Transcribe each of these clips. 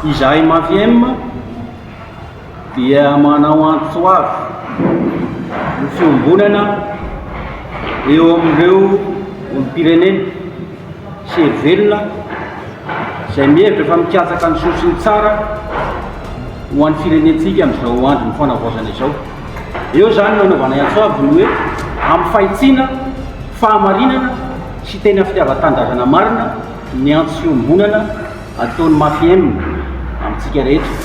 Izahay MAFI-M dia manao antso avy ny fiombonana eo amin'ireo olom-pirenena sy velona izay mihevitra fa mikatsaka ny soa sy ny tsara ho an'ny firenentsika amin'izao andro ny fanavaozana izao. Eo zany nanaovana antso avy ny hoe amin'ny fahitsiana, fahamarinana sy tena fitiavan-tandazana marina ny antso fiombonana ataon'ny MAFI-M amintsika rehetra.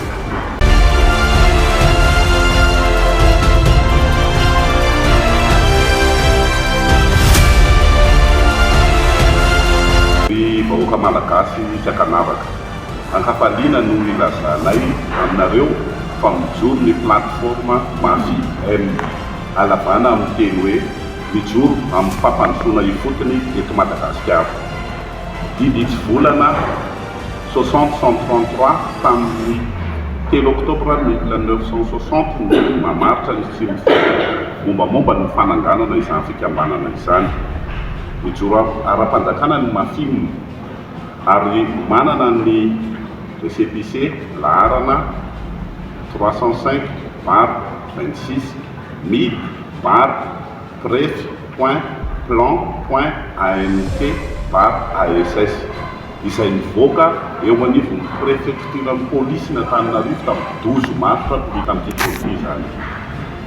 Ny vahoaka malagasy sakanavaka ankafaliana no ilazanay aminareo fa mijoro ny plateforme MAFI-M alavana amin'ny teny hoe mijoro amin'ny Fampandrosoana Ifotony eto Madagasikara. Didy volana 60-133 tamin'ny 3 oktobra 1960 no mamaritra ny mombamomba ny fananganana izany fikambanana izany. Mijoro ara-panjakana ny MAFI-M ary manana ny récépissé laharana 305/26 mid/pref.plan.ant/ass izay nivoaka eo anivon'ny préfecturan'ny polisy ny Antaninarenina tamin'ny 12 martsa tamin'ity taona izany.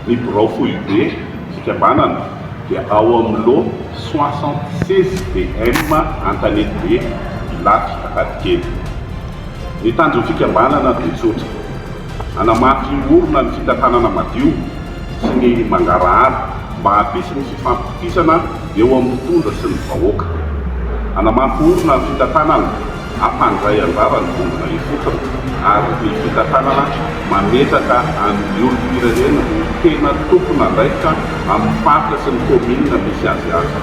Ny birao fohy be fikambanana dia ao amin'ny lo 76 DM Antaninarenina Ilaky Akadikely. Ny tanjon'ny fikambanana dia tsotra: hanamafy orona ny fitantanana madio sy ny mangarahara mba hampisy ny fifampitokisana eo amin'ny mpitondra sy ny vahoaka. Hanamafy orona ny fitantanana hampandray anjara ny vongona ifotony ary ny fitantanana mametraka amin'ny olom-pirenena tena tompona raika amin'ny faritra sy ny komina misy azy azy.